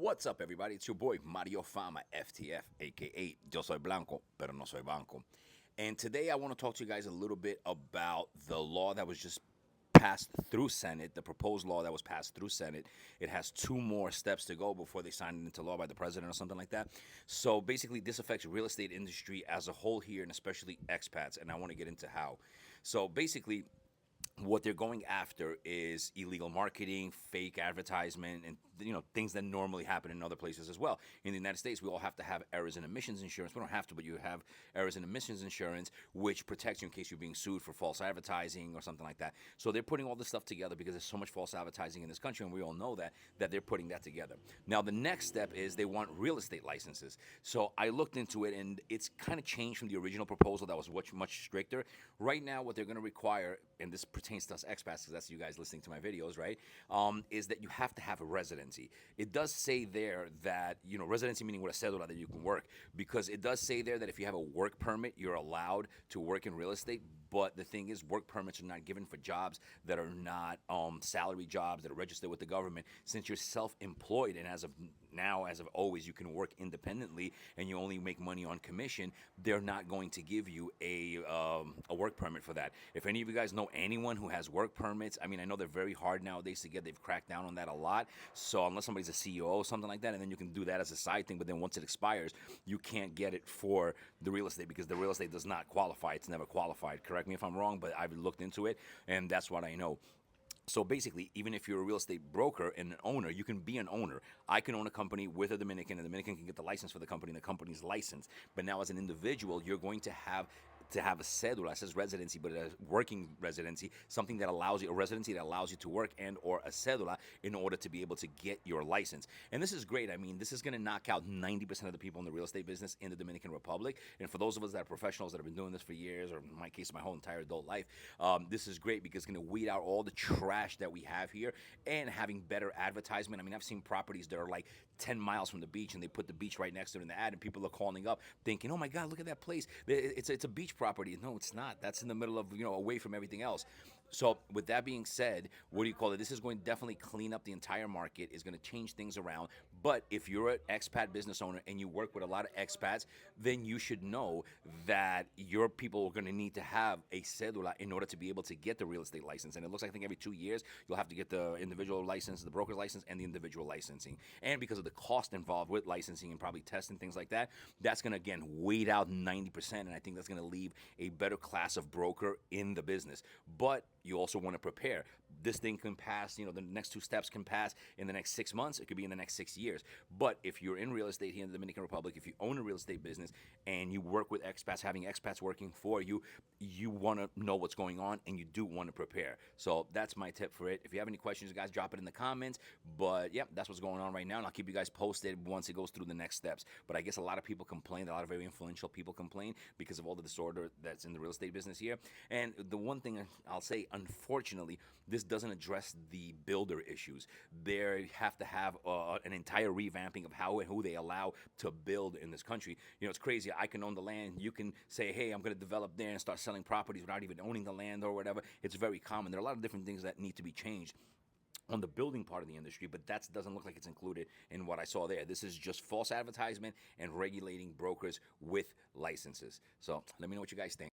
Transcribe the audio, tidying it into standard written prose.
What's up, everybody? It's your boy Mario Fama, FTF, aka Yo Soy Blanco, pero no soy banco. And today I want to talk to you guys a little bit about the law that was just passed through Senate, the proposed law that was passed through Senate. It has two more steps to go before they sign it into law by the president or something like that. So basically, this affects real estate industry as a whole here, and especially expats. And I want to get into how. So basically, what they're going after is illegal marketing, fake advertisement, and things that normally happen in other places as well. In the United States, we all have to have errors and omissions insurance. We don't have to, but you have errors and omissions insurance, which protects you in case you're being sued for false advertising or something like that. So they're putting all this stuff together because there's so much false advertising in this country, and we all know that they're putting that together. Now, the next step is they want real estate licenses. So I looked into it, and it's kind of changed from the original proposal that was much stricter. Right now, what they're going to require, and this pertains to us expats, because that's you guys listening to my videos, right? Is that you have to have a residency. It does say there that, residency meaning with a cedula that you can work, because it does say there that if you have a work permit, you're allowed to work in real estate. But the thing is, work permits are not given for jobs that are not salary jobs that are registered with the government. Since you're self-employed, and as of now, as of always, you can work independently and you only make money on commission, they're not going to give you a work permit for that. If any of you guys know anyone who has work permits, I mean, I know they're very hard nowadays to get. They've cracked down on that a lot. So unless somebody's a CEO or something like that, and then you can do that as a side thing, but then once it expires, you can't get it for the real estate because the real estate does not qualify. It's never qualified. Correct me if I'm wrong, but I've looked into it, and that's what I know. So basically, even if you're a real estate broker and an owner, you can be an owner. I can own a company with a Dominican, and the Dominican can get the license for the company, and the company's license. But now, as an individual, you're going to have a cedula, it says residency, but a working residency, something that allows you, a residency that allows you to work, and or a cedula in order to be able to get your license. And this is great. I mean, this is going to knock out 90% of the people in the real estate business in the Dominican Republic. And for those of us that are professionals that have been doing this for years, or in my case, my whole entire adult life, this is great because it's going to weed out all the trash that we have here and having better advertisement. I mean, I've seen properties that are like 10 miles from the beach, and they put the beach right next to it in the ad, and people are calling up thinking, oh my God, look at that place. It's a beach property. No, it's not. That's in the middle of, away from everything else. So with that being said, this is going to definitely clean up the entire market, is going to change things around. But if you're an expat business owner and you work with a lot of expats, then you should know that your people are going to need to have a cedula in order to be able to get the real estate license. And it looks like, I think every 2 years, you'll have to get the individual license, the broker's license, and the individual licensing. And because of the cost involved with licensing and probably testing, things like that, that's going to, again, weed out 90%. And I think that's going to leave a better class of broker in the business. But you also want to prepare. This thing can pass, the next two steps can pass in the next 6 months. It could be in the next 6 years. But if you're in real estate here in the Dominican Republic, if you own a real estate business and you work with expats, having expats working for you, you want to know what's going on, and you do want to prepare. So that's my tip for it. If you have any questions, guys, drop it in the comments. But yeah, that's what's going on right now, and I'll keep you guys posted once it goes through the next steps. But I guess a lot of people complain, a lot of very influential people complain because of all the disorder that's in the real estate business here. And the one thing I'll say, unfortunately, this doesn't address the builder issues. They have to have an entire revamping of how and who they allow to build in this country. It's crazy. I can own the land. You can say, hey, I'm going to develop there and start selling properties without even owning the land or whatever. It's very common. There are a lot of different things that need to be changed on the building part of the industry, but that doesn't look like it's included in what I saw there. This is just false advertisement and regulating brokers with licenses. So let me know what you guys think.